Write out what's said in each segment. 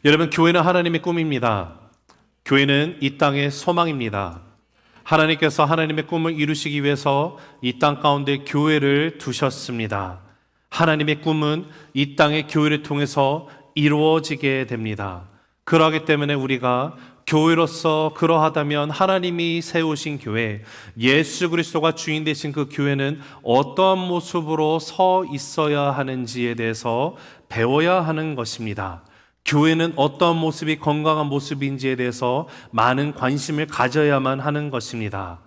여러분, 교회는 하나님의 꿈입니다. 교회는 이 땅의 소망입니다. 하나님께서 하나님의 꿈을 이루시기 위해서 이 땅 가운데 교회를 두셨습니다. 하나님의 꿈은 이 땅의 교회를 통해서 이루어지게 됩니다. 그러하기 때문에 우리가 교회로서 그러하다면 하나님이 세우신 교회, 예수 그리스도가 주인 되신 그 교회는 어떠한 모습으로 서 있어야 하는지에 대해서 배워야 하는 것입니다. 교회는 어떤 모습이 건강한 모습인지에 대해서 많은 관심을 가져야만 하는 것입니다.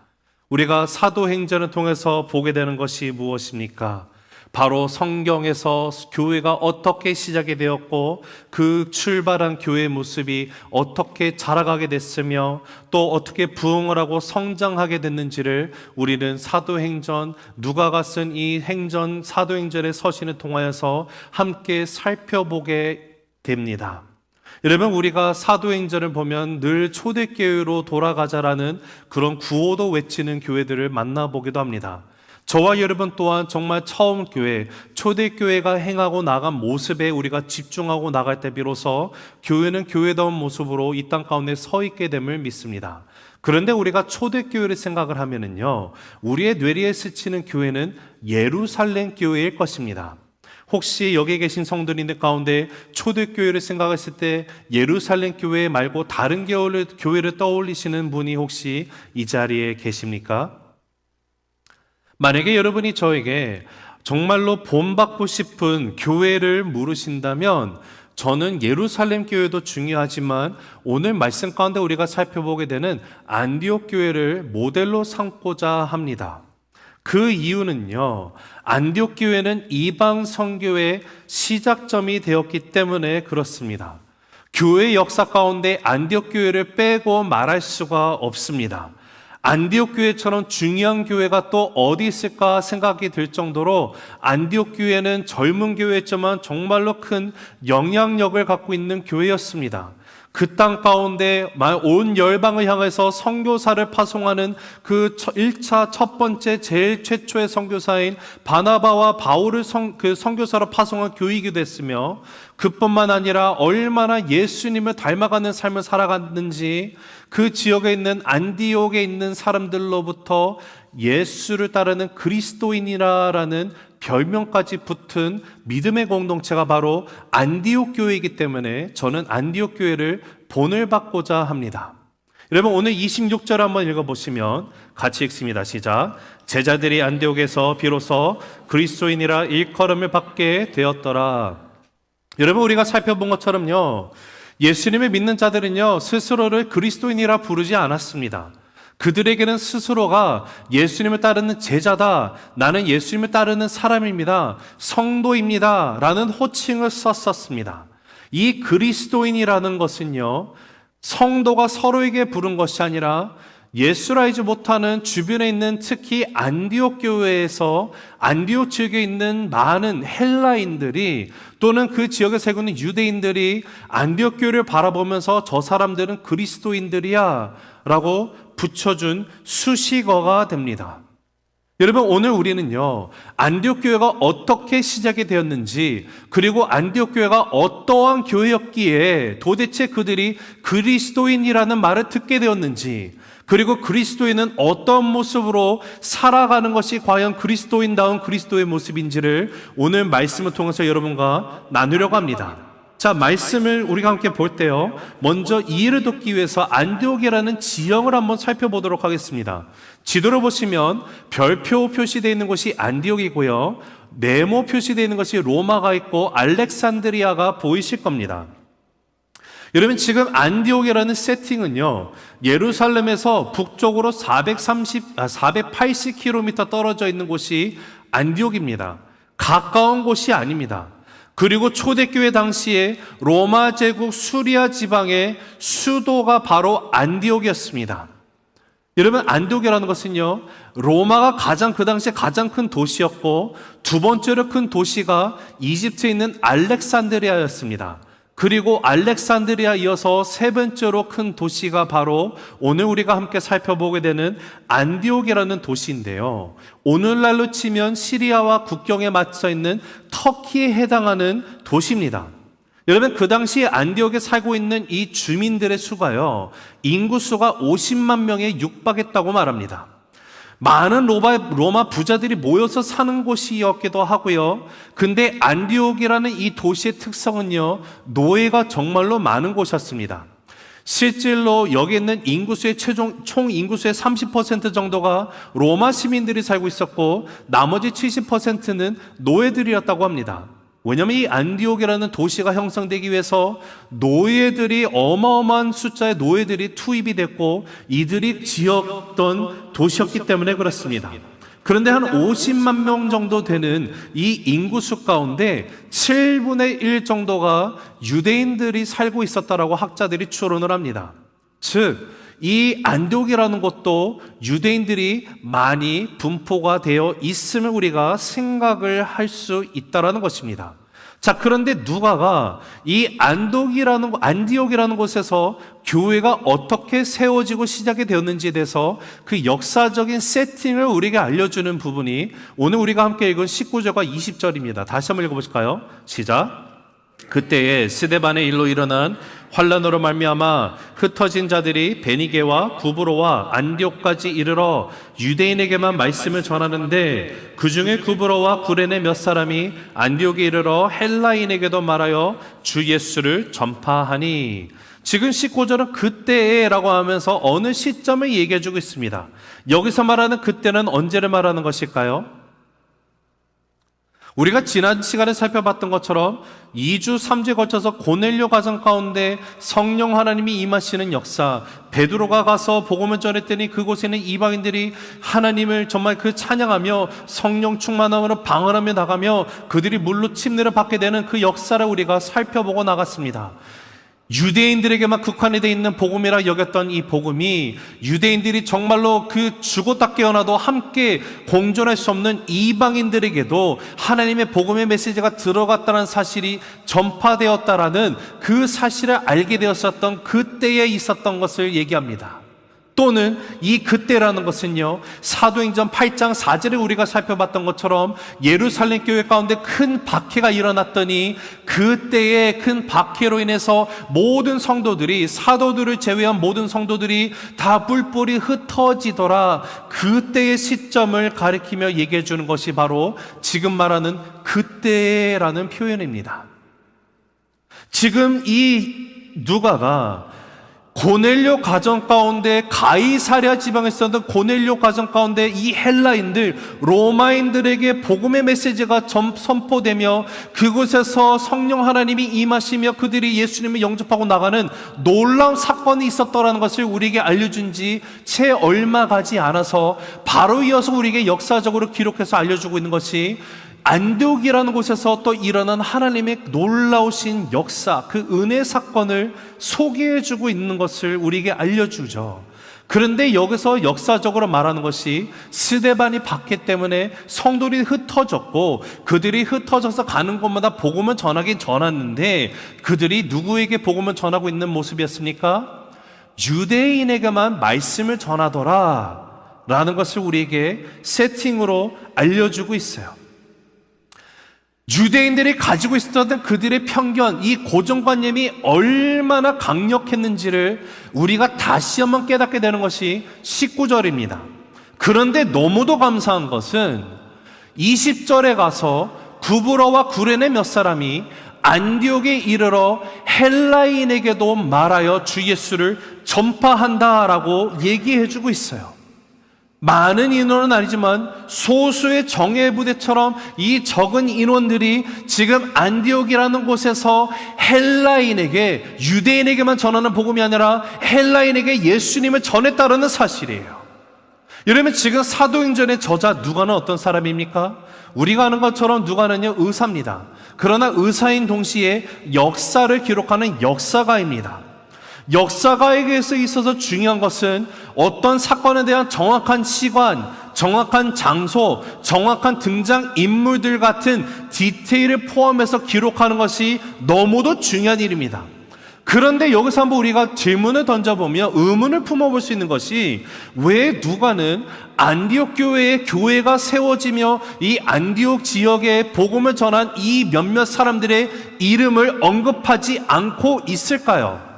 우리가 사도행전을 통해서 보게 되는 것이 무엇입니까? 바로 성경에서 교회가 어떻게 시작이 되었고 그 출발한 교회의 모습이 어떻게 자라가게 됐으며 또 어떻게 부흥을 하고 성장하게 됐는지를 우리는 사도행전, 누가가 쓴 이 행전, 사도행전의 서신을 통하여서 함께 살펴보게 됩니다. 여러분, 우리가 사도행전을 보면 늘 초대교회로 돌아가자라는 그런 구호도 외치는 교회들을 만나보기도 합니다. 저와 여러분 또한 정말 처음 교회, 초대교회가 행하고 나간 모습에 우리가 집중하고 나갈 때 비로소 교회는 교회다운 모습으로 이 땅 가운데 서 있게 됨을 믿습니다. 그런데 우리가 초대교회를 생각을 하면은요, 우리의 뇌리에 스치는 교회는 예루살렘 교회일 것입니다. 혹시 여기 계신 성도님들 가운데 초대교회를 생각했을 때 예루살렘 교회 말고 다른 교회를 떠올리시는 분이 혹시 이 자리에 계십니까? 만약에 여러분이 저에게 정말로 본받고 싶은 교회를 물으신다면 저는 예루살렘 교회도 중요하지만 오늘 말씀 가운데 우리가 살펴보게 되는 안디옥 교회를 모델로 삼고자 합니다. 그 이유는요, 안디옥 교회는 이방 선교의 시작점이 되었기 때문에 그렇습니다. 교회 역사 가운데 안디옥 교회를 빼고 말할 수가 없습니다. 안디옥 교회처럼 중요한 교회가 또 어디 있을까 생각이 들 정도로 안디옥 교회는 젊은 교회였지만 정말로 큰 영향력을 갖고 있는 교회였습니다. 그 땅 가운데 온 열방을 향해서 선교사를 파송하는 그 1차 첫 번째 제일 최초의 선교사인 바나바와 바울을 선교사로 파송한 교회이기도 했으며, 그뿐만 아니라 얼마나 예수님을 닮아가는 삶을 살아갔는지 그 지역에 있는 안디옥에 있는 사람들로부터 예수를 따르는 그리스도인이라는 별명까지 붙은 믿음의 공동체가 바로 안디옥 교회이기 때문에 저는 안디옥 교회를 본을 받고자 합니다. 여러분, 오늘 26절 한번 읽어보시면 같이 읽습니다. 시작. 제자들이 안디옥에서 비로소 그리스도인이라 일컬음을 받게 되었더라. 여러분, 우리가 살펴본 것처럼요, 예수님을 믿는 자들은요 스스로를 그리스도인이라 부르지 않았습니다. 그들에게는 스스로가 예수님을 따르는 제자다, 나는 예수님을 따르는 사람입니다, 성도입니다 라는 호칭을 썼었습니다. 이 그리스도인이라는 것은요, 성도가 서로에게 부른 것이 아니라 예수를 알지 못하는 주변에 있는 특히 안디옥 교회에서 안디옥 지역에 있는 많은 헬라인들이 또는 그 지역에 살고 있는 유대인들이 안디옥 교회를 바라보면서 저 사람들은 그리스도인들이야 라고 붙여준 수식어가 됩니다. 여러분, 오늘 우리는요 안디옥 교회가 어떻게 시작이 되었는지, 그리고 안디옥 교회가 어떠한 교회였기에 도대체 그들이 그리스도인이라는 말을 듣게 되었는지, 그리고 그리스도인은 어떤 모습으로 살아가는 것이 과연 그리스도인다운 그리스도의 모습인지를 오늘 말씀을 통해서 여러분과 나누려고 합니다. 자, 말씀을 우리가 함께 볼 때요, 먼저 이해를 돕기 위해서 안디옥이라는 지형을 한번 살펴보도록 하겠습니다. 지도를 보시면 별표 표시되어 있는 곳이 안디옥이고요, 네모 표시되어 있는 것이 로마가 있고 알렉산드리아가 보이실 겁니다. 여러분, 지금 안디옥이라는 세팅은요, 예루살렘에서 북쪽으로 480km 떨어져 있는 곳이 안디옥입니다. 가까운 곳이 아닙니다. 그리고 초대교회 당시에 로마 제국 수리아 지방의 수도가 바로 안디옥이었습니다. 여러분, 안디옥이라는 것은요, 로마가 그 당시에 가장 큰 도시였고, 두 번째로 큰 도시가 이집트에 있는 알렉산드리아였습니다. 그리고 알렉산드리아 이어서 세 번째로 큰 도시가 바로 오늘 우리가 함께 살펴보게 되는 안디옥이라는 도시인데요, 오늘날로 치면 시리아와 국경에 맞서 있는 터키에 해당하는 도시입니다. 여러분, 그 당시 안디옥에 살고 있는 이 주민들의 수가요, 인구수가 50만 명에 육박했다고 말합니다. 많은 로마 부자들이 모여서 사는 곳이었기도 하고요. 근데 안디옥이라는 이 도시의 특성은요, 노예가 정말로 많은 곳이었습니다. 실질로 여기 있는 인구수의 총 인구수의 30% 정도가 로마 시민들이 살고 있었고, 나머지 70%는 노예들이었다고 합니다. 왜냐하면 이 안디옥이라는 도시가 형성되기 위해서 노예들이, 어마어마한 숫자의 노예들이 투입이 됐고, 이들이 지었던 도시였기 때문에 그렇습니다. 그런데 한 50만 명 정도 되는 이 인구수 가운데 7분의 1 정도가 유대인들이 살고 있었다라고 학자들이 추론을 합니다. 즉, 이 안디옥이라는 곳도 유대인들이 많이 분포가 되어 있음을 우리가 생각을 할 수 있다라는 것입니다. 자, 그런데 누가가 이 안디옥이라는 곳에서 교회가 어떻게 세워지고 시작이 되었는지에 대해서 그 역사적인 세팅을 우리에게 알려주는 부분이 오늘 우리가 함께 읽은 19절과 20절입니다. 다시 한번 읽어보실까요? 시작. 그때에 스데반의 일로 일어난 환란으로 말미암아 흩어진 자들이 베니게와 구브로와 안디옥까지 이르러 유대인에게만 말씀을 전하는데, 그 중에 구브로와 구레네 몇 사람이 안디옥에 이르러 헬라인에게도 말하여 주 예수를 전파하니. 지금 19절은 그때에라고 하면서 어느 시점을 얘기해주고 있습니다. 여기서 말하는 그때는 언제를 말하는 것일까요? 우리가 지난 시간에 살펴봤던 것처럼 2주, 3주에 걸쳐서 고넬료 가정 가운데 성령 하나님이 임하시는 역사, 베드로가 가서 복음을 전했더니 그곳에는 이방인들이 하나님을 정말 그 찬양하며 성령 충만함으로 방언하며 나가며 그들이 물로 침례를 받게 되는 그 역사를 우리가 살펴보고 나갔습니다. 유대인들에게만 국한이 되어 있는 복음이라 여겼던 이 복음이 유대인들이 정말로 그 죽었다 깨어나도 함께 공존할 수 없는 이방인들에게도 하나님의 복음의 메시지가 들어갔다는 사실이 전파되었다라는 그 사실을 알게 되었었던 그때에 있었던 것을 얘기합니다. 또는 이 그때라는 것은요, 사도행전 8장 4절에 우리가 살펴봤던 것처럼 예루살렘 교회 가운데 큰 박해가 일어났더니 그때의 큰 박해로 인해서 모든 성도들이, 사도들을 제외한 모든 성도들이 다 뿔뿔이 흩어지더라. 그때의 시점을 가리키며 얘기해 주는 것이 바로 지금 말하는 그때라는 표현입니다. 지금 이 누가가 고넬료 가정 가운데, 가이사랴 지방에 있었던 고넬료 가정 가운데 이 헬라인들, 로마인들에게 복음의 메시지가 선포되며 그곳에서 성령 하나님이 임하시며 그들이 예수님을 영접하고 나가는 놀라운 사건이 있었더라는 것을 우리에게 알려준 지 채 얼마 가지 않아서 바로 이어서 우리에게 역사적으로 기록해서 알려주고 있는 것이 안디옥이라는 곳에서 또 일어난 하나님의 놀라우신 역사, 그 은혜 사건을 소개해주고 있는 것을 우리에게 알려주죠. 그런데 여기서 역사적으로 말하는 것이 스데반이 박해 때문에 성도들이 흩어졌고, 그들이 흩어져서 가는 곳마다 복음을 전하긴 전했는데 그들이 누구에게 복음을 전하고 있는 모습이었습니까? 유대인에게만 말씀을 전하더라 라는 것을 우리에게 세팅으로 알려주고 있어요. 유대인들이 가지고 있었던 그들의 편견, 이 고정관념이 얼마나 강력했는지를 우리가 다시 한번 깨닫게 되는 것이 19절입니다. 그런데 너무도 감사한 것은 20절에 가서 구브로와 구레네 몇 사람이 안디옥에 이르러 헬라인에게도 말하여 주 예수를 전파한다라고 얘기해주고 있어요. 많은 인원은 아니지만 소수의 정예 부대처럼 이 적은 인원들이 지금 안디옥이라는 곳에서 헬라인에게, 유대인에게만 전하는 복음이 아니라 헬라인에게 예수님을 전했다는 사실이에요. 여러분, 지금 사도행전의 저자 누가는 어떤 사람입니까? 우리가 아는 것처럼 누가는요, 의사입니다. 그러나 의사인 동시에 역사를 기록하는 역사가입니다. 역사가에게서 있어서 중요한 것은 어떤 사건에 대한 정확한 시간, 정확한 장소, 정확한 등장 인물들 같은 디테일을 포함해서 기록하는 것이 너무도 중요한 일입니다. 그런데 여기서 한번 우리가 질문을 던져보면 의문을 품어볼 수 있는 것이, 왜 누가는 안디옥 교회에 교회가 세워지며 이 안디옥 지역에 복음을 전한 이 몇몇 사람들의 이름을 언급하지 않고 있을까요?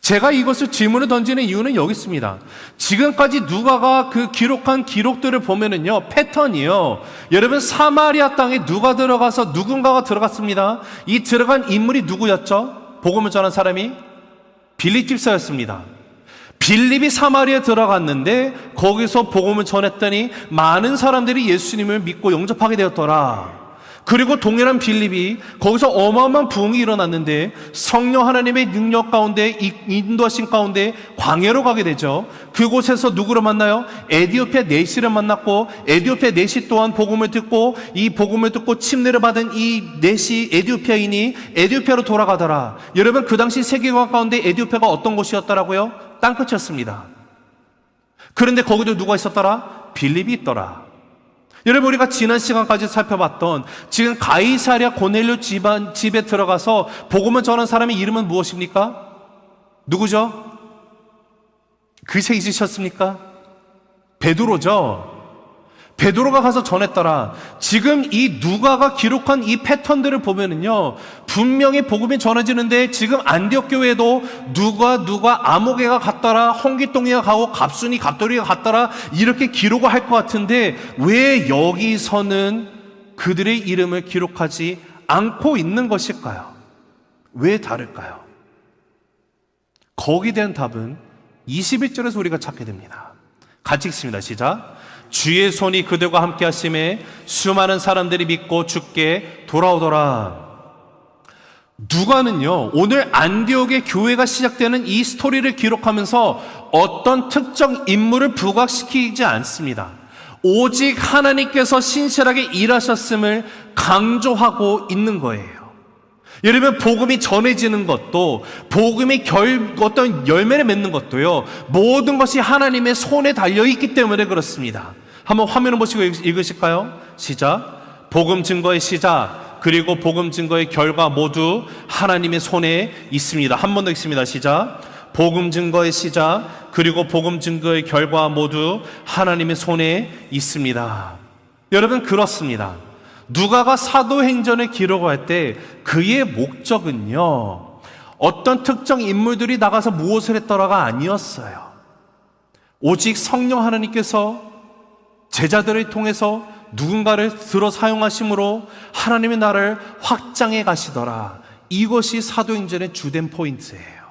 제가 이것을 질문을 던지는 이유는 여기 있습니다. 지금까지 누가가 그 기록한 기록들을 보면은요, 패턴이요. 여러분, 사마리아 땅에 누가 들어가서 누군가가 들어갔습니다. 이 들어간 인물이 누구였죠? 복음을 전한 사람이 빌립 집사였습니다. 빌립이 사마리아에 들어갔는데 거기서 복음을 전했더니 많은 사람들이 예수님을 믿고 영접하게 되었더라. 그리고 동일한 빌립이 거기서 어마어마한 부흥이 일어났는데 성령 하나님의 능력 가운데, 인도하신 가운데 광야로 가게 되죠. 그곳에서 누구를 만나요? 에디오피아 내시를 만났고, 에디오피아 내시 또한 복음을 듣고, 이 복음을 듣고 침례를 받은 이 내시 에디오피아인이 에디오피아로 돌아가더라. 여러분, 그 당시 세계관 가운데 에디오피아가 어떤 곳이었더라고요? 땅끝이었습니다. 그런데 거기도 누가 있었더라? 빌립이 있더라. 여러분, 우리가 지난 시간까지 살펴봤던 지금 가이사랴 고넬료 집에 들어가서 복음을 전한 사람의 이름은 무엇입니까? 누구죠? 그새 잊으셨습니까? 베드로죠. 베드로가 가서 전했더라. 지금 이 누가가 기록한 이 패턴들을 보면은요, 분명히 복음이 전해지는데 지금 안디옥 교회에도 누가 아모개가 갔더라, 홍기똥이가 가고 갑순이 갑돌이가 갔더라, 이렇게 기록을 할 것 같은데 왜 여기서는 그들의 이름을 기록하지 않고 있는 것일까요? 왜 다를까요? 거기에 대한 답은 21절에서 우리가 찾게 됩니다. 같이 읽습니다. 시작. 주의 손이 그들과 함께 하심에 수많은 사람들이 믿고 주께 돌아오더라. 누가는요, 오늘 안디옥의 교회가 시작되는 이 스토리를 기록하면서 어떤 특정 인물을 부각시키지 않습니다. 오직 하나님께서 신실하게 일하셨음을 강조하고 있는 거예요. 여러분, 복음이 전해지는 것도, 복음이 어떤 열매를 맺는 것도요, 모든 것이 하나님의 손에 달려있기 때문에 그렇습니다. 한번 화면을 보시고 읽으실까요? 시작. 복음 증거의 시작, 그리고 복음 증거의 결과 모두 하나님의 손에 있습니다. 한 번 더 읽습니다. 시작. 복음 증거의 시작, 그리고 복음 증거의 결과 모두 하나님의 손에 있습니다. 여러분, 그렇습니다. 누가가 사도행전을 기록할 때 그의 목적은요, 어떤 특정 인물들이 나가서 무엇을 했더라가 아니었어요. 오직 성령 하나님께서 제자들을 통해서 누군가를 들어 사용하심으로 하나님의 나라를 확장해 가시더라. 이것이 사도행전의 주된 포인트예요.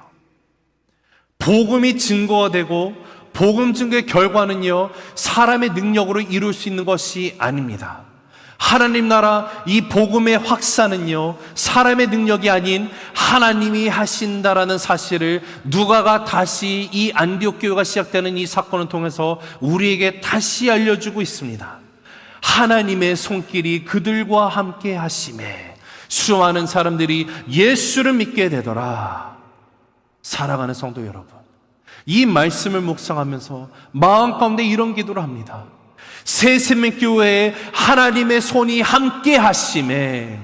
복음이 증거가 되고 복음 증거의 결과는요, 사람의 능력으로 이룰 수 있는 것이 아닙니다. 하나님 나라, 이 복음의 확산은요, 사람의 능력이 아닌 하나님이 하신다라는 사실을 누가가 다시 이 안디옥 교회가 시작되는 이 사건을 통해서 우리에게 다시 알려주고 있습니다. 하나님의 손길이 그들과 함께 하심에 수많은 사람들이 예수를 믿게 되더라. 사랑하는 성도 여러분, 이 말씀을 묵상하면서 마음 가운데 이런 기도를 합니다. 새생명교회에 하나님의 손이 함께 하심에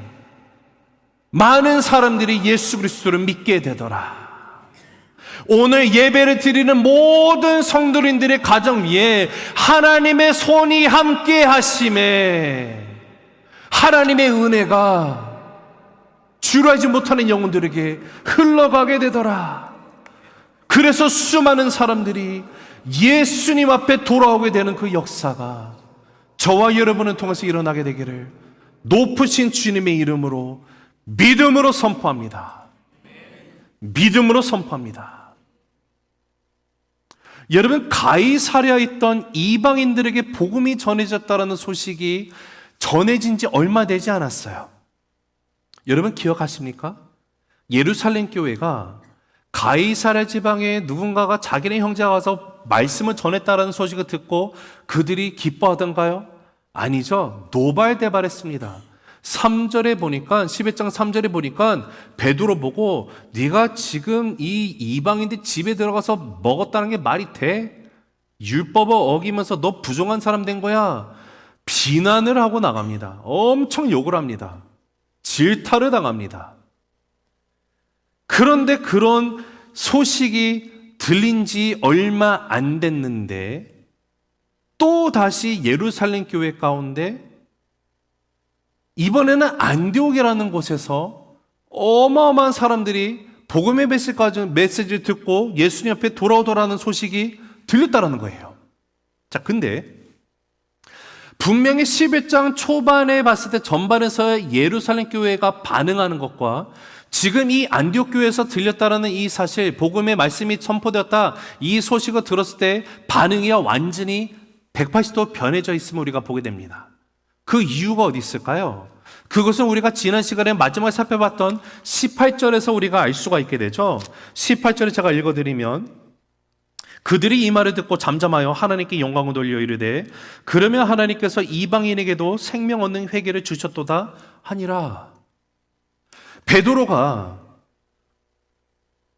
많은 사람들이 예수 그리스도를 믿게 되더라. 오늘 예배를 드리는 모든 성도님들의 가정 위에 하나님의 손이 함께 하심에 하나님의 은혜가 주류하지 못하는 영혼들에게 흘러가게 되더라. 그래서 수많은 사람들이 예수님 앞에 돌아오게 되는 그 역사가 저와 여러분을 통해서 일어나게 되기를 높으신 주님의 이름으로 믿음으로 선포합니다. 믿음으로 선포합니다. 여러분, 가이사랴에 있던 이방인들에게 복음이 전해졌다는 소식이 전해진 지 얼마 되지 않았어요. 여러분 기억하십니까? 예루살렘 교회가 가이사랴 지방에 누군가가 자기네 형제가 와서 말씀을 전했다라는 소식을 듣고 그들이 기뻐하던가요? 아니죠. 노발대발했습니다. 3절에 보니까 11장 3절에 보니까 베드로 보고 네가 지금 이 이방인들 집에 들어가서 먹었다는 게 말이 돼? 율법을 어기면서 너 부정한 사람 된 거야. 비난을 하고 나갑니다. 엄청 욕을 합니다. 질타를 당합니다. 그런데 그런 소식이 들린 지 얼마 안 됐는데 또 다시 예루살렘 교회 가운데 이번에는 안디옥이라는 곳에서 어마어마한 사람들이 복음의 메시지를 듣고 예수님 앞에 돌아오더라는 소식이 들렸다라는 거예요. 자, 근데 분명히 11장 초반에 봤을 때 전반에서 예루살렘 교회가 반응하는 것과 지금 이 안디옥 교회에서 들렸다라는 이 사실, 복음의 말씀이 선포되었다, 이 소식을 들었을 때 반응이 완전히 180도 변해져 있음을 우리가 보게 됩니다. 그 이유가 어디 있을까요? 그것은 우리가 지난 시간에 마지막에 살펴봤던 18절에서 우리가 알 수가 있게 되죠. 18절에 제가 읽어드리면, 그들이 이 말을 듣고 잠잠하여 하나님께 영광을 돌려 이르되 그러면 하나님께서 이방인에게도 생명 얻는 회개를 주셨도다 하니라. 베드로가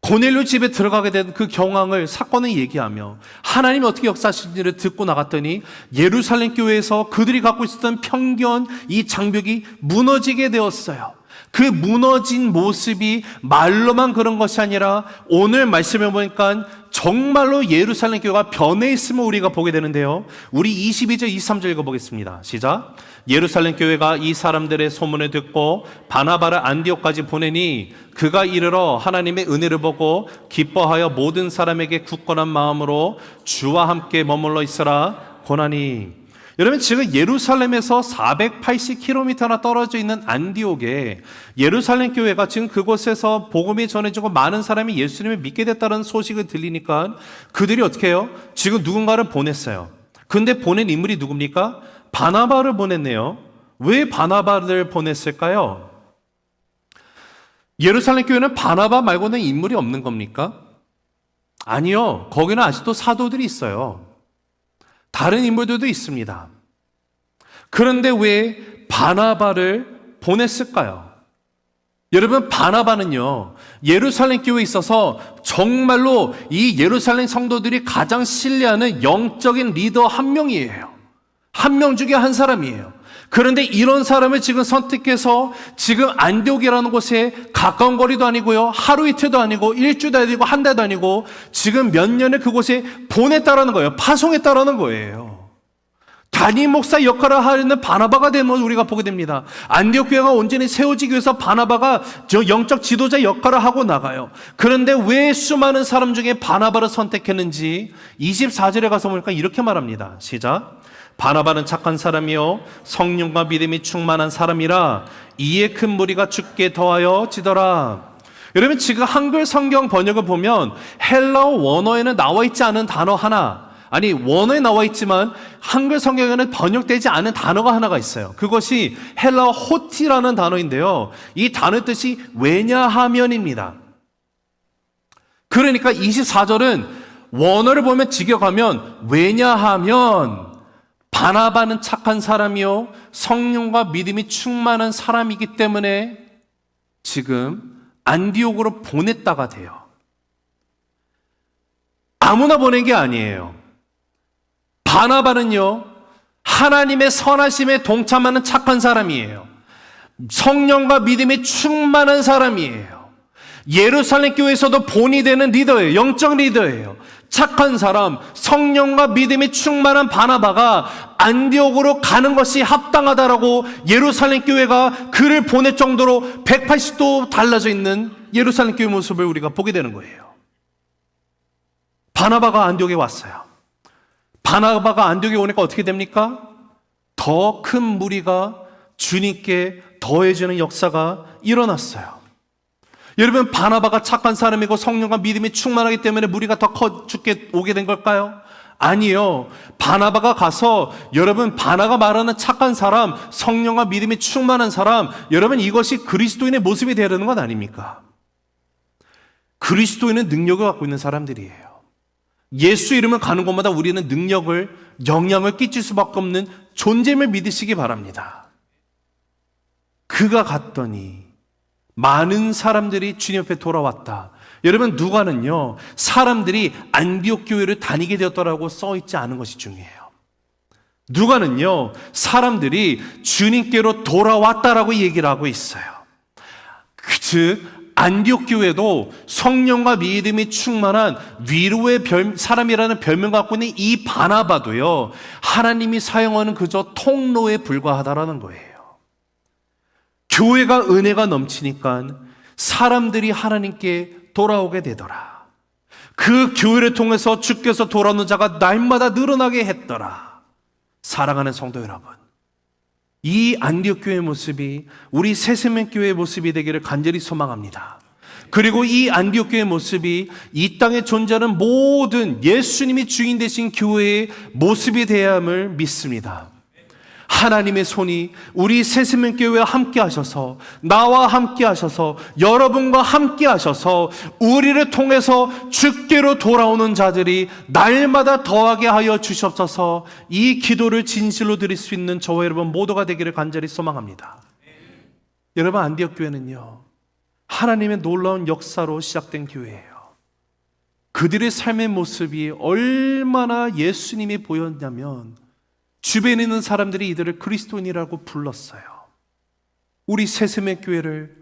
고넬료 집에 들어가게 된 그 경황을, 사건을 얘기하며 하나님이 어떻게 역사하시는지를 듣고 나갔더니 예루살렘 교회에서 그들이 갖고 있었던 편견, 이 장벽이 무너지게 되었어요. 그 무너진 모습이 말로만 그런 것이 아니라 오늘 말씀을 보니까 정말로 예루살렘 교회가 변해 있음을 우리가 보게 되는데요. 우리 22절, 23절 읽어보겠습니다. 시작. 예루살렘 교회가 이 사람들의 소문을 듣고 바나바를 안디옥까지 보내니 그가 이르러 하나님의 은혜를 보고 기뻐하여 모든 사람에게 굳건한 마음으로 주와 함께 머물러 있으라 고나니. 여러분, 지금 예루살렘에서 480km나 떨어져 있는 안디옥에 예루살렘 교회가 지금 그곳에서 복음이 전해지고 많은 사람이 예수님을 믿게 됐다는 소식을 들리니까 그들이 어떻게 해요? 지금 누군가를 보냈어요. 근데 보낸 인물이 누굽니까? 바나바를 보냈네요. 왜 바나바를 보냈을까요? 예루살렘 교회는 바나바 말고는 인물이 없는 겁니까? 아니요. 거기는 아직도 사도들이 있어요. 다른 인물들도 있습니다. 그런데 왜 바나바를 보냈을까요? 여러분, 바나바는요, 예루살렘 교회에 있어서 정말로 이 예루살렘 성도들이 가장 신뢰하는 영적인 리더 한 명이에요. 한 명 중에 한 사람이에요. 그런데 이런 사람을 지금 선택해서 지금 안디옥이라는 곳에 가까운 거리도 아니고요, 하루 이틀도 아니고 일주도 아니고 한 달도 아니고 지금 몇 년을 그곳에 보냈다라는 거예요. 파송했다라는 거예요. 담임 목사 역할을 하는 바나바가 되는 걸 우리가 보게 됩니다. 안디옥 교회가 온전히 세워지기 위해서 바나바가 저 영적 지도자 역할을 하고 나가요. 그런데 왜 수많은 사람 중에 바나바를 선택했는지 24절에 가서 보니까 이렇게 말합니다. 시작. 바나바는 착한 사람이요 성령과 믿음이 충만한 사람이라 이에 큰 무리가 죽게 더하여 지더라. 여러분, 지금 한글 성경 번역을 보면 헬라어 원어에는 나와 있지 않은 단어 하나, 아니 원어에 나와 있지만 한글 성경에는 번역되지 않은 단어가 하나가 있어요. 그것이 헬라어 호티라는 단어인데요, 이 단어 뜻이 왜냐하면입니다. 그러니까 24절은 원어를 보면 직역하면 왜냐하면 바나바는 착한 사람이요 성령과 믿음이 충만한 사람이기 때문에 지금 안디옥으로 보냈다가 돼요. 아무나 보낸 게 아니에요. 바나바는요, 하나님의 선하심에 동참하는 착한 사람이에요. 성령과 믿음이 충만한 사람이에요. 예루살렘 교회에서도 본이 되는 리더예요. 영적 리더예요. 착한 사람, 성령과 믿음이 충만한 바나바가 안디옥으로 가는 것이 합당하다라고 예루살렘 교회가 그를 보낼 정도로 180도 달라져 있는 예루살렘 교회 모습을 우리가 보게 되는 거예요. 바나바가 안디옥에 왔어요. 바나바가 안디옥에 오니까 어떻게 됩니까? 더 큰 무리가 주님께 더해지는 역사가 일어났어요. 여러분, 바나바가 착한 사람이고 성령과 믿음이 충만하기 때문에 무리가 더 죽게 오게 된 걸까요? 아니요. 바나바가 가서, 여러분, 바나가 말하는 착한 사람, 성령과 믿음이 충만한 사람, 여러분, 이것이 그리스도인의 모습이 되어야 되는 건 아닙니까? 그리스도인은 능력을 갖고 있는 사람들이에요. 예수 이름을 가는 곳마다 우리는 능력을, 영향을 끼칠 수밖에 없는 존재임을 믿으시기 바랍니다. 그가 갔더니 많은 사람들이 주님 앞에 돌아왔다. 여러분, 누가는요, 사람들이 안디옥 교회를 다니게 되었다라고 써있지 않은 것이 중요해요. 누가는요, 사람들이 주님께로 돌아왔다라고 얘기를 하고 있어요. 즉 안디옥 교회도 성령과 믿음이 충만한 위로의 사람이라는 별명 갖고 있는 이 바나바도요, 하나님이 사용하는 그저 통로에 불과하다라는 거예요. 교회가 은혜가 넘치니까 사람들이 하나님께 돌아오게 되더라. 그 교회를 통해서 주께서 돌아오는 자가 날마다 늘어나게 했더라. 사랑하는 성도 여러분, 이 안디옥 교회의 모습이 우리 새생명 교회의 모습이 되기를 간절히 소망합니다. 그리고 이 안디옥 교회의 모습이 이 땅에 존재하는 모든 예수님이 주인 되신 교회의 모습이 되어야 함을 믿습니다. 하나님의 손이 우리 새생명 교회와 함께 하셔서, 나와 함께 하셔서, 여러분과 함께 하셔서 우리를 통해서 주께로 돌아오는 자들이 날마다 더하게 하여 주시옵소서. 이 기도를 진실로 드릴 수 있는 저와 여러분 모두가 되기를 간절히 소망합니다. 여러분, 안디옥 교회는요, 하나님의 놀라운 역사로 시작된 교회예요. 그들의 삶의 모습이 얼마나 예수님이 보였냐면 주변에 있는 사람들이 이들을 그리스도인이라고 불렀어요. 우리 새생명 교회를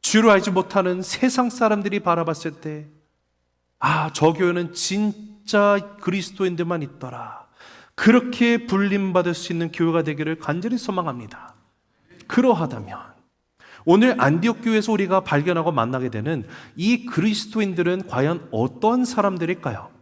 주로 알지 못하는 세상 사람들이 바라봤을 때, 아, 저 교회는 진짜 그리스도인들만 있더라, 그렇게 불림받을 수 있는 교회가 되기를 간절히 소망합니다. 그러하다면 오늘 안디옥 교회에서 우리가 발견하고 만나게 되는 이 그리스도인들은 과연 어떤 사람들일까요?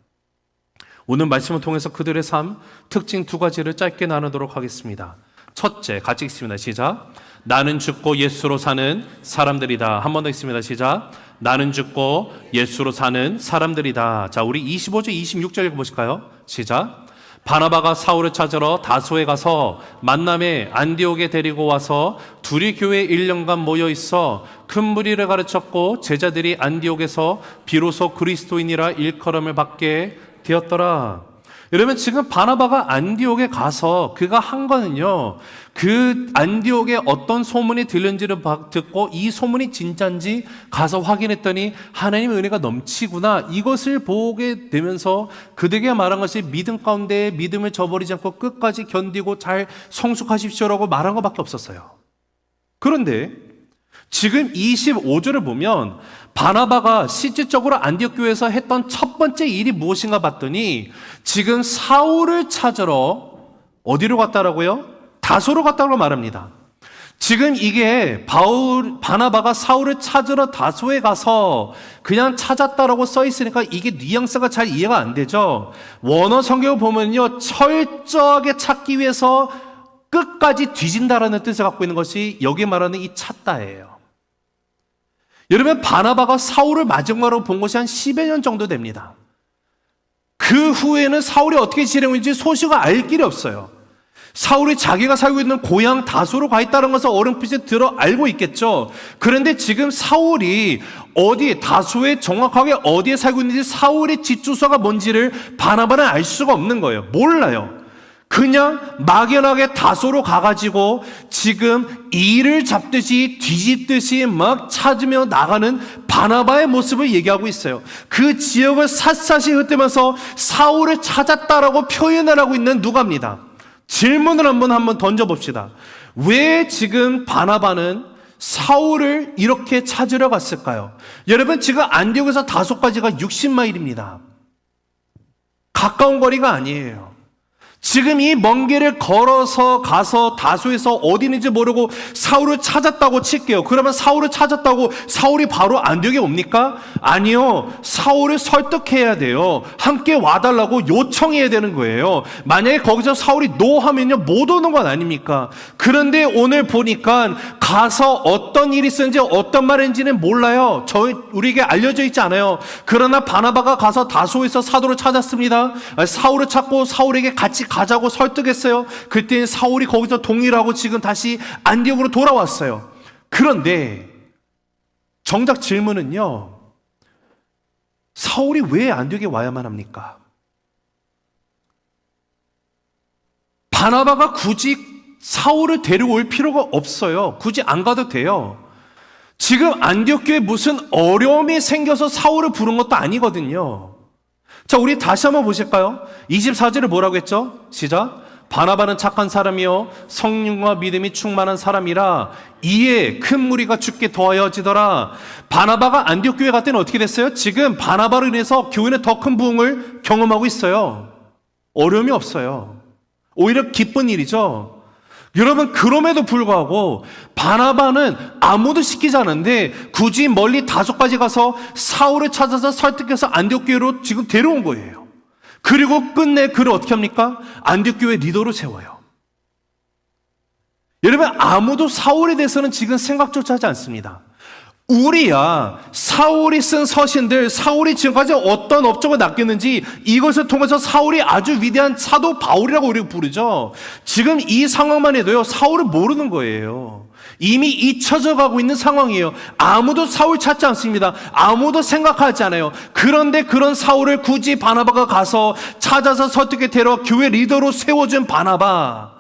오늘 말씀을 통해서 그들의 삶, 특징 두 가지를 짧게 나누도록 하겠습니다. 첫째, 같이 읽습니다. 시작. 나는 죽고 예수로 사는 사람들이다. 한 번 더 읽습니다. 시작. 나는 죽고 예수로 사는 사람들이다. 자, 우리 25절, 26절 읽어보실까요? 시작. 바나바가 사울을 찾으러 다소에 가서 만남에 안디옥에 데리고 와서 둘이 교회에 1년간 모여 있어 큰 무리를 가르쳤고 제자들이 안디옥에서 비로소 그리스도인이라 일컬음을 받게 되었더라. 여러분, 지금 바나바가 안디옥에 가서 그가 한 거는요, 그 안디옥에 어떤 소문이 들렸는지를 듣고 이 소문이 진짜인지 가서 확인했더니 하나님의 은혜가 넘치구나, 이것을 보게 되면서 그들에게 말한 것이 믿음 가운데 믿음을 저버리지 않고 끝까지 견디고 잘 성숙하십시오라고 말한 것밖에 없었어요. 그런데 지금 25절을 보면 바나바가 실질적으로 안디옥 교회에서 했던 첫 번째 일이 무엇인가 봤더니 지금 사울을 찾으러 어디로 갔다라고요? 다소로 갔다고 말합니다. 지금 이게 바나바가 사울을 찾으러 다소에 가서 그냥 찾았다라고 써 있으니까 이게 뉘앙스가 잘 이해가 안 되죠. 원어 성경을 보면요, 철저하게 찾기 위해서 끝까지 뒤진다라는 뜻을 갖고 있는 것이 여기 말하는 이 찾다예요. 여러분, 바나바가 사울을 마지막으로 본 것이 한 10여 년 정도 됩니다. 그 후에는 사울이 어떻게 지내고 있는지 소식을 알 길이 없어요. 사울이 자기가 살고 있는 고향 다소로 가 있다는 것을 어렴풋이 알고 있겠죠. 그런데 지금 사울이 다소에 정확하게 어디에 살고 있는지, 사울의 집 주소가 뭔지를 바나바는 알 수가 없는 거예요. 몰라요. 그냥 막연하게 다소로 가가지고 지금 이를 잡듯이 뒤집듯이 막 찾으며 나가는 바나바의 모습을 얘기하고 있어요. 그 지역을 샅샅이 흩으면서 사울을 찾았다라고 표현을 하고 있는 누가입니다. 질문을 한번 던져봅시다. 왜 지금 바나바는 사울을 이렇게 찾으러 갔을까요? 여러분, 지금 안디옥에서 다소까지가 60마일입니다. 가까운 거리가 아니에요. 지금 이 먼 길을 걸어서 가서 다소에서 어디 있는지 모르고 사울을 찾았다고 칠게요. 그러면 사울을 찾았다고 사울이 바로 안디옥에 옵니까? 아니요. 사울을 설득해야 돼요. 함께 와달라고 요청해야 되는 거예요. 만약에 거기서 사울이 노 하면요, 못 오는 건 아닙니까? 그런데 오늘 보니까 가서 어떤 일이 있었는지 어떤 말인지는 몰라요. 우리에게 알려져 있지 않아요. 그러나 바나바가 가서 다소에서 사도를 찾았습니다. 사울을 찾고 사울에게 같이 가자고 설득했어요. 그때 사울이 거기서 동의를 하고 지금 다시 안디옥으로 돌아왔어요. 그런데 정작 질문은요, 사울이 왜 안디옥에 와야만 합니까? 바나바가 굳이 사울을 데려올 필요가 없어요. 굳이 안 가도 돼요. 지금 안디옥 교회에 무슨 어려움이 생겨서 사울을 부른 것도 아니거든요. 자, 우리 다시 한번 보실까요? 24절을 뭐라고 했죠? 시작. 바나바는 착한 사람이요 성령과 믿음이 충만한 사람이라 이에 큰 무리가 죽게 더하여지더라. 바나바가 안디옥 교회 갈 때는 어떻게 됐어요? 지금 바나바로 인해서 교회는 더 큰 부흥을 경험하고 있어요. 어려움이 없어요. 오히려 기쁜 일이죠. 여러분, 그럼에도 불구하고 바나바는 아무도 시키지 않은데 굳이 멀리 다소까지 가서 사울을 찾아서 설득해서 안디옥 교회로 지금 데려온 거예요. 그리고 끝내 그를 어떻게 합니까? 안디옥 교회 리더로 세워요. 여러분, 아무도 사울에 대해서는 지금 생각조차 하지 않습니다. 우리야 사울이 쓴 서신들, 사울이 지금까지 어떤 업적을 낚였는지 이것을 통해서 사울이 아주 위대한 사도 바울이라고 우리가 부르죠. 지금 이 상황만 해도요, 사울을 모르는 거예요. 이미 잊혀져 가고 있는 상황이에요. 아무도 사울 찾지 않습니다. 아무도 생각하지 않아요. 그런데 그런 사울을 굳이 바나바가 가서 찾아서 설득해 데려와 교회 리더로 세워준 바나바.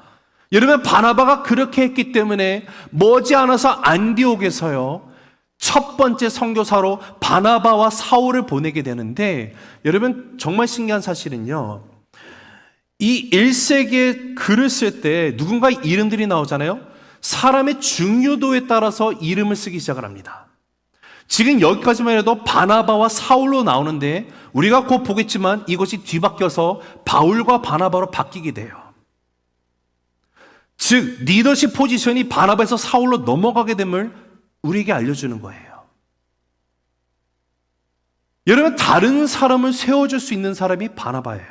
여러분, 바나바가 그렇게 했기 때문에 머지않아서 안디옥에서요 첫 번째 선교사로 바나바와 사울을 보내게 되는데, 여러분 정말 신기한 사실은요, 이 1세기에 글을 쓸 때 누군가 이름들이 나오잖아요. 사람의 중요도에 따라서 이름을 쓰기 시작을 합니다. 지금 여기까지만 해도 바나바와 사울로 나오는데 우리가 곧 보겠지만 이것이 뒤바뀌어서 바울과 바나바로 바뀌게 돼요. 즉 리더십 포지션이 바나바에서 사울로 넘어가게 됨을 우리에게 알려주는 거예요. 여러분, 다른 사람을 세워줄 수 있는 사람이 바나바예요.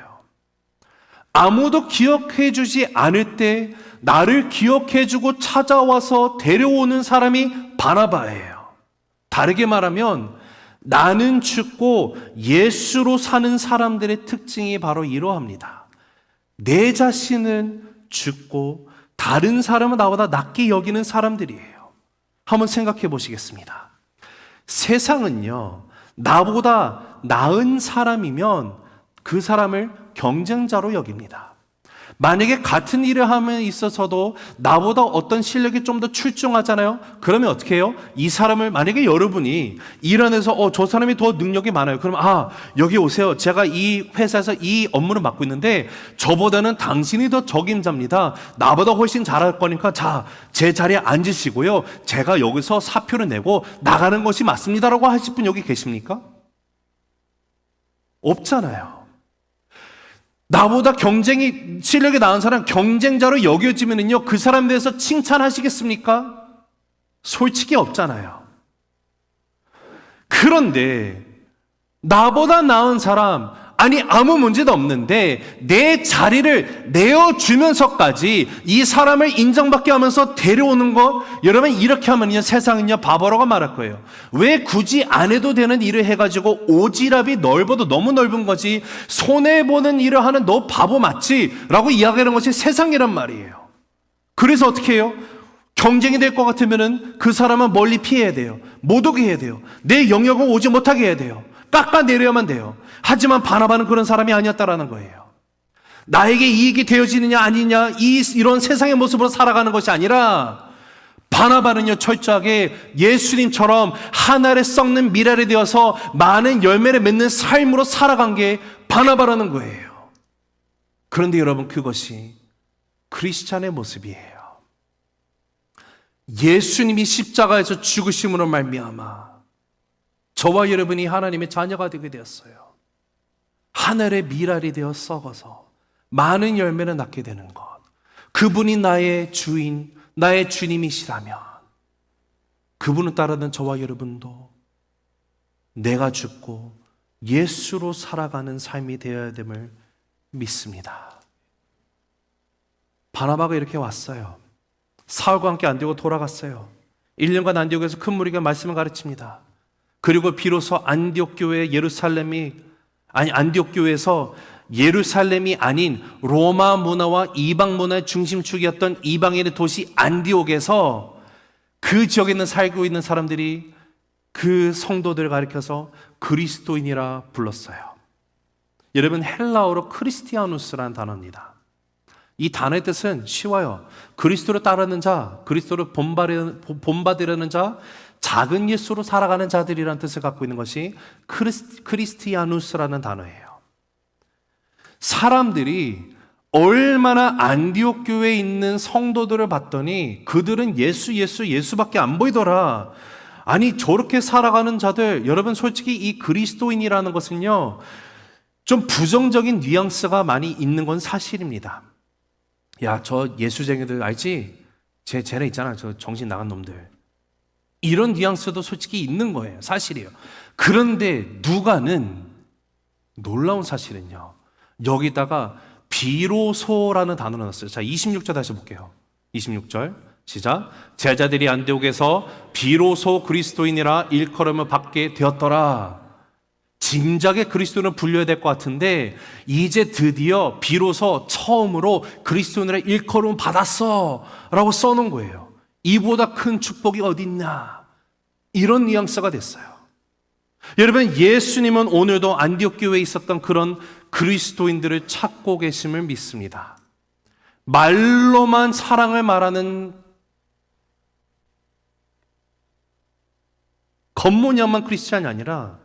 아무도 기억해주지 않을 때 나를 기억해주고 찾아와서 데려오는 사람이 바나바예요. 다르게 말하면 나는 죽고 예수로 사는 사람들의 특징이 바로 이러합니다. 내 자신은 죽고 다른 사람은 나보다 낫게 여기는 사람들이에요. 한번 생각해 보시겠습니다. 세상은요, 나보다 나은 사람이면 그 사람을 경쟁자로 여깁니다. 만약에 같은 일을 함에 있어서도 나보다 어떤 실력이 좀 더 출중하잖아요. 그러면 어떻게 해요? 이 사람을, 만약에 여러분이 일 안에서 저 사람이 더 능력이 많아요. 그럼 여기 오세요. 제가 이 회사에서 이 업무를 맡고 있는데 저보다는 당신이 더 적임자입니다. 나보다 훨씬 잘할 거니까 자, 제 자리에 앉으시고요. 제가 여기서 사표를 내고 나가는 것이 맞습니다라고 하실 분 여기 계십니까? 없잖아요. 나보다 경쟁이 실력이 나은 사람 경쟁자로 여겨지면은요, 그 사람에 대해서 칭찬하시겠습니까? 솔직히 없잖아요. 그런데 나보다 나은 사람, 아니 아무 문제도 없는데 내 자리를 내어주면서까지 이 사람을 인정받게 하면서 데려오는 것, 여러분 이렇게 하면요 세상은요 바보라고 말할 거예요. 왜 굳이 안 해도 되는 일을 해가지고 오지랖이 넓어도 너무 넓은 거지, 손해보는 일을 하는 너 바보 맞지? 라고 이야기하는 것이 세상이란 말이에요. 그래서 어떻게 해요? 경쟁이 될 것 같으면은 그 사람은 멀리 피해야 돼요. 못 오게 해야 돼요. 내 영역을 오지 못하게 해야 돼요. 깎아내려야만 돼요. 하지만 바나바는 그런 사람이 아니었다라는 거예요. 나에게 이익이 되어지느냐 아니냐 이런 세상의 모습으로 살아가는 것이 아니라 바나바는요 철저하게 예수님처럼 하늘에 썩는 미랄이 되어서 많은 열매를 맺는 삶으로 살아간 게 바나바라는 거예요. 그런데 여러분, 그것이 크리스찬의 모습이에요. 예수님이 십자가에서 죽으심으로 말미암아 저와 여러분이 하나님의 자녀가 되게 되었어요. 하늘의 미랄이 되어 썩어서 많은 열매를 낳게 되는 것, 그분이 나의 주인, 나의 주님이시라면 그분을 따르는 저와 여러분도 내가 죽고 예수로 살아가는 삶이 되어야 됨을 믿습니다. 바나바가 이렇게 왔어요. 사울과 함께 안디옥으로 돌아갔어요. 1년간 안디옥에서 큰 무리가 말씀을 가르칩니다. 그리고 비로소 안디옥 교회에서 예루살렘이 아닌 로마 문화와 이방 문화의 중심축이었던 이방인의 도시 안디옥에서 그 지역에 있는 살고 있는 사람들이 그 성도들을 가리켜서 그리스도인이라 불렀어요. 여러분, 헬라어로 크리스티아누스라는 단어입니다. 이 단어의 뜻은 쉬워요. 그리스도를 따르는 자, 그리스도를 본받으려는 자, 작은 예수로 살아가는 자들이라는 뜻을 갖고 있는 것이 크리스티아누스라는 단어예요. 사람들이 얼마나 안디옥 교회에 있는 성도들을 봤더니 그들은 예수밖에 안 보이더라. 아니, 저렇게 살아가는 자들, 여러분 솔직히 이 그리스도인이라는 것은요, 좀 부정적인 뉘앙스가 많이 있는 건 사실입니다. 야, 저 예수쟁이들 알지? 쟤네 있잖아, 저 정신 나간 놈들. 이런 뉘앙스도 솔직히 있는 거예요. 사실이에요. 그런데 누가는 놀라운 사실은요, 여기다가 비로소라는 단어를 넣었어요. 자, 26절 다시 볼게요. 26절 시작. 제자들이 안디옥에서 비로소 그리스도인이라 일컬음을 받게 되었더라. 진작에 그리스도인을 불려야 될 것 같은데 이제 드디어 비로소 처음으로 그리스도인이라 일컬음 받았어 라고 써놓은 거예요. 이보다 큰 축복이 어딨냐, 이런 뉘앙스가 됐어요. 여러분, 예수님은 오늘도 안디옥 교회에 있었던 그런 그리스도인들을 찾고 계심을 믿습니다. 말로만 사랑을 말하는 겉모양만 크리스찬이 아니라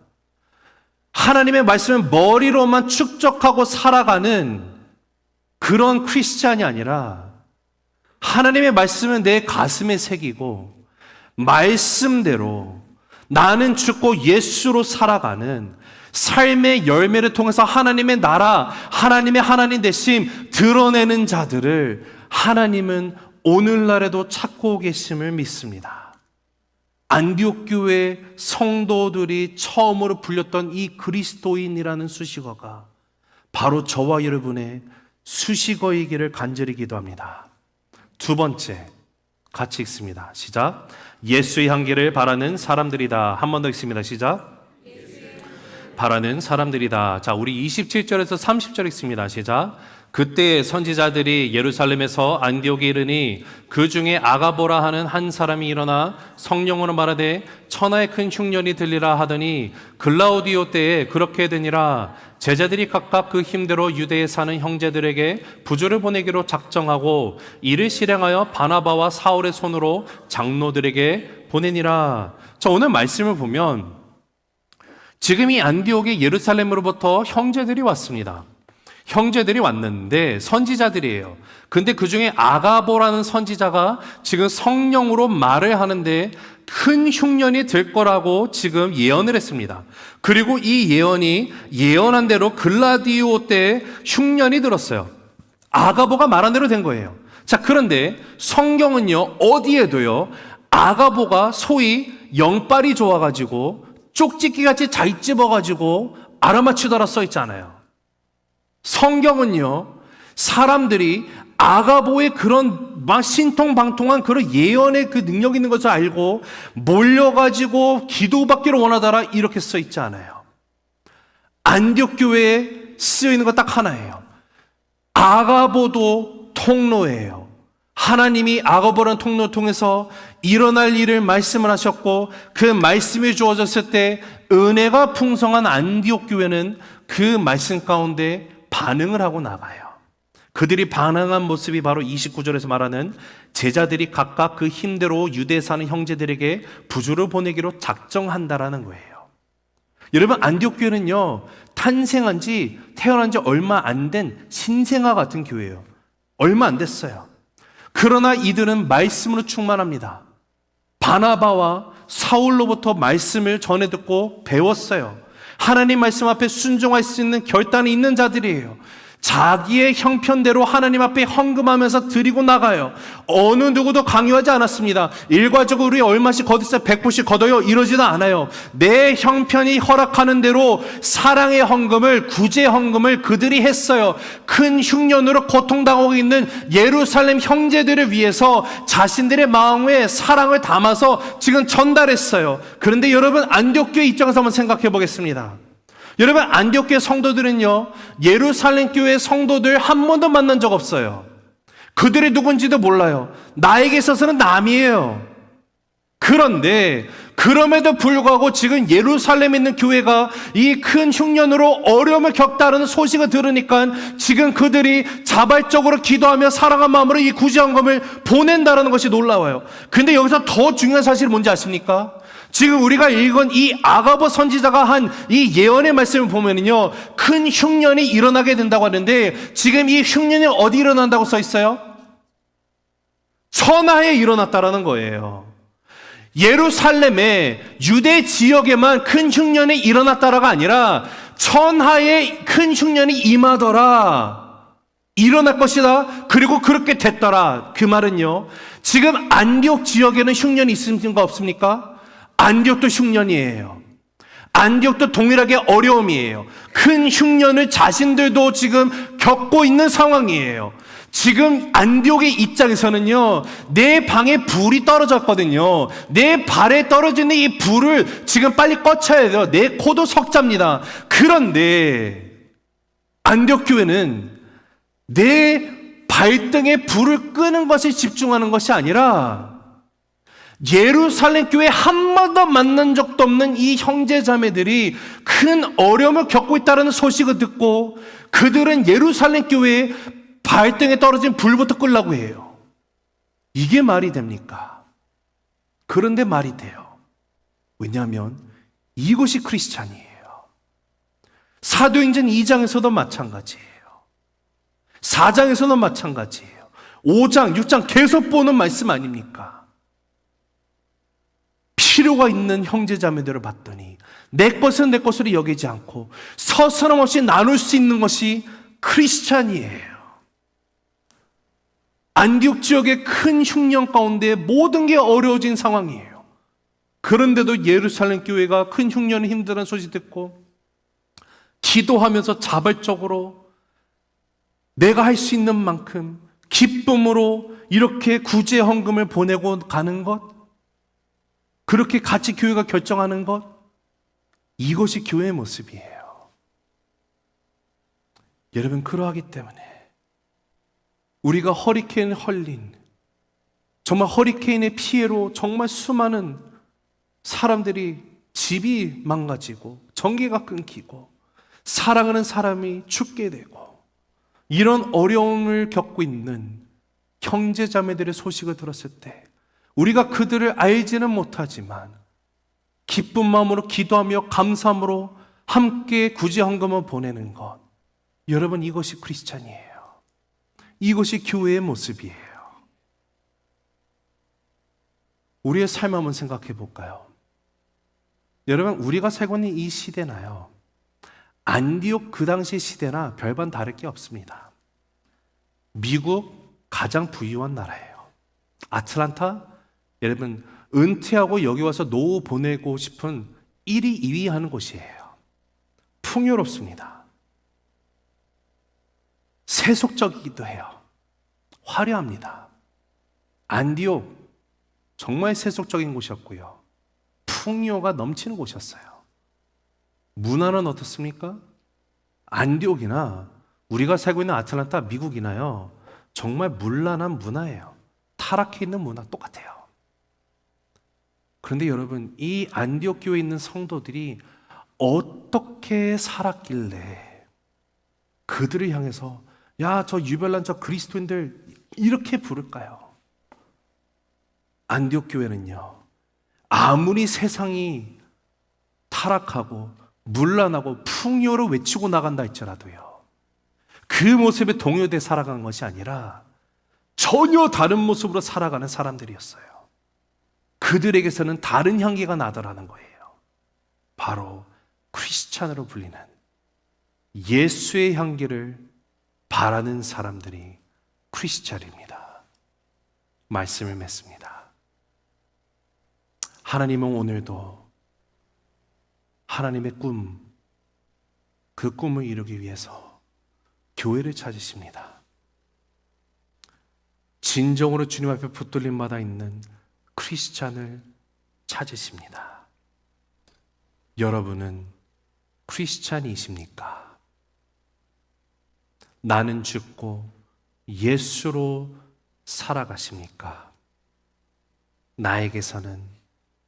하나님의 말씀을 머리로만 축적하고 살아가는 그런 크리스찬이 아니라 하나님의 말씀을 내 가슴에 새기고 말씀대로 나는 죽고 예수로 살아가는 삶의 열매를 통해서 하나님의 나라, 하나님의 하나님 되심 드러내는 자들을 하나님은 오늘날에도 찾고 계심을 믿습니다. 안디옥 교회 성도들이 처음으로 불렸던 이 그리스도인이라는 수식어가 바로 저와 여러분의 수식어이기를 간절히 기도합니다. 두 번째, 같이 읽습니다. 시작. 예수의 향기를 바라는 사람들이다. 한 번 더 읽습니다. 시작. 바라는 사람들이다. 자, 우리 27절에서 30절 읽습니다. 시작. 그때 선지자들이 예루살렘에서 안디옥에 이르니 그 중에 아가보라 하는 한 사람이 일어나 성령으로 말하되 천하의 큰 흉년이 들리라 하더니 글라우디오 때에 그렇게 되니라. 제자들이 각각 그 힘대로 유대에 사는 형제들에게 부조를 보내기로 작정하고 이를 실행하여 바나바와 사울의 손으로 장로들에게 보내니라. 자, 오늘 말씀을 보면 지금 이 안디옥의 예루살렘으로부터 형제들이 왔습니다. 형제들이 왔는데 선지자들이에요. 근데 그 중에 아가보라는 선지자가 지금 성령으로 말을 하는데 큰 흉년이 될 거라고 지금 예언을 했습니다. 그리고 이 예언이 예언한 대로 글라디오 때 흉년이 들었어요. 아가보가 말한 대로 된 거예요. 자, 그런데 성경은요, 어디에도요, 아가보가 소위 영빨이 좋아가지고 쪽집기같이 잘 찝어가지고 알아맞히더라 써 있잖아요. 성경은요, 사람들이 아가보의 그런 막 신통방통한 그런 예언의 그 능력 있는 것을 알고 몰려가지고 기도받기를 원하더라 이렇게 써 있지 않아요. 안디옥 교회에 쓰여 있는 거 딱 하나예요. 아가보도 통로예요. 하나님이 아가보라는 통로를 통해서 일어날 일을 말씀을 하셨고 그 말씀이 주어졌을 때 은혜가 풍성한 안디옥 교회는 그 말씀 가운데 반응을 하고 나가요. 그들이 반응한 모습이 바로 29절에서 말하는 제자들이 각각 그 힘대로 유대에 사는 형제들에게 부조를 보내기로 작정한다라는 거예요. 여러분, 안디옥 교회는요, 태어난 지 얼마 안 된 신생아 같은 교회예요. 얼마 안 됐어요. 그러나 이들은 말씀으로 충만합니다. 바나바와 사울로부터 말씀을 전해 듣고 배웠어요. 하나님 말씀 앞에 순종할 수 있는 결단이 있는 자들이에요. 자기의 형편대로 하나님 앞에 헌금하면서 드리고 나가요. 어느 누구도 강요하지 않았습니다. 일괄적으로 우리 얼마씩 거두세요, 100불씩 걷어요, 이러지도 않아요. 내 형편이 허락하는 대로 사랑의 헌금을, 구제 헌금을 그들이 했어요. 큰 흉년으로 고통당하고 있는 예루살렘 형제들을 위해서 자신들의 마음에 사랑을 담아서 지금 전달했어요. 그런데 여러분, 안디옥 교회 입장에서 한번 생각해 보겠습니다. 여러분, 안디옥 교회 성도들은요, 예루살렘 교회 성도들 한 번도 만난 적 없어요. 그들이 누군지도 몰라요. 나에게 있어서는 남이에요. 그런데 그럼에도 불구하고 지금 예루살렘에 있는 교회가 이 큰 흉년으로 어려움을 겪다는 소식을 들으니까 지금 그들이 자발적으로 기도하며 사랑한 마음으로 이 구제헌금을 보낸다는 것이 놀라워요. 근데 여기서 더 중요한 사실이 뭔지 아십니까? 지금 우리가 읽은 이 아가보 선지자가 한 이 예언의 말씀을 보면은요, 큰 흉년이 일어나게 된다고 하는데, 지금 이 흉년이 어디 일어난다고 써 있어요? 천하에 일어났다라는 거예요. 예루살렘의 유대 지역에만 큰 흉년이 일어났다라가 아니라 천하에 큰 흉년이 임하더라, 일어날 것이다, 그리고 그렇게 됐더라. 그 말은요, 지금 안디옥 지역에는 흉년이 있습니까 없습니까? 안디옥도 흉년이에요. 안디옥도 동일하게 어려움이에요. 큰 흉년을 자신들도 지금 겪고 있는 상황이에요. 지금 안디옥의 입장에서는요, 내 방에 불이 떨어졌거든요. 내 발에 떨어지는 이 불을 지금 빨리 꺼쳐야 돼요. 내 코도 석자입니다. 그런데 안디옥 교회는 내 발등에 불을 끄는 것에 집중하는 것이 아니라 예루살렘 교회 한 번도 만난 적도 없는 이 형제 자매들이 큰 어려움을 겪고 있다는 소식을 듣고 그들은 예루살렘 교회에 발등에 떨어진 불부터 끌려고 해요. 이게 말이 됩니까? 그런데 말이 돼요. 왜냐하면 이것이 크리스찬이에요. 사도행전 2장에서도 마찬가지예요. 4장에서도 마찬가지예요. 5장, 6장 계속 보는 말씀 아닙니까? 필요가 있는 형제자매들을 봤더니 내 것은 내 것으로 여기지 않고 서스럼없이 나눌 수 있는 것이 크리스찬이에요. 안디옥 지역의 큰 흉년 가운데 모든 게 어려워진 상황이에요. 그런데도 예루살렘 교회가 큰 흉년을 힘든 소식 듣고 기도하면서 자발적으로 내가 할 수 있는 만큼 기쁨으로 이렇게 구제 헌금을 보내고 가는 것, 그렇게 같이 교회가 결정하는 것, 이것이 교회의 모습이에요. 여러분, 그러하기 때문에 우리가 허리케인 헐린, 정말 허리케인의 피해로 정말 수많은 사람들이 집이 망가지고 전기가 끊기고 사랑하는 사람이 죽게 되고 이런 어려움을 겪고 있는 형제자매들의 소식을 들었을 때 우리가 그들을 알지는 못하지만 기쁜 마음으로 기도하며 감사함으로 함께 구제 헌금을 보내는 것, 여러분, 이것이 크리스찬이에요. 이것이 교회의 모습이에요. 우리의 삶 한번 생각해 볼까요? 여러분, 우리가 살고 있는 이 시대나요, 안디옥 그 당시 시대나 별반 다를 게 없습니다. 미국 가장 부유한 나라예요. 아틀란타, 여러분, 은퇴하고 여기 와서 노후 보내고 싶은 1위, 2위 하는 곳이에요. 풍요롭습니다. 세속적이기도 해요. 화려합니다. 안디옥 정말 세속적인 곳이었고요. 풍요가 넘치는 곳이었어요. 문화는 어떻습니까? 안디옥이나 우리가 살고 있는 아틀란타, 미국이나요, 정말 문란한 문화예요. 타락해 있는 문화 똑같아요. 그런데 여러분, 이 안디옥 교회에 있는 성도들이 어떻게 살았길래 그들을 향해서 야, 저 유별난 저 그리스도인들 이렇게 부를까요? 안디옥 교회는요, 아무리 세상이 타락하고 문란하고 풍요로 외치고 나간다 할지라도요, 그 모습에 동요돼 살아가는 것이 아니라 전혀 다른 모습으로 살아가는 사람들이었어요. 그들에게서는 다른 향기가 나더라는 거예요. 바로 크리스찬으로 불리는 예수의 향기를 바라는 사람들이 크리스찬입니다. 말씀을 맺습니다. 하나님은 오늘도 하나님의 꿈, 그 꿈을 이루기 위해서 교회를 찾으십니다. 진정으로 주님 앞에 붙들림마다 있는 크리스찬을 찾으십니다. 여러분은 크리스찬이십니까? 나는 죽고 예수로 살아가십니까? 나에게서는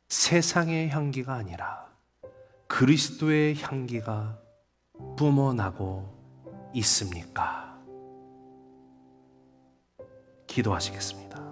세상의 향기가 아니라 그리스도의 향기가 뿜어나고 있습니까? 기도하시겠습니다.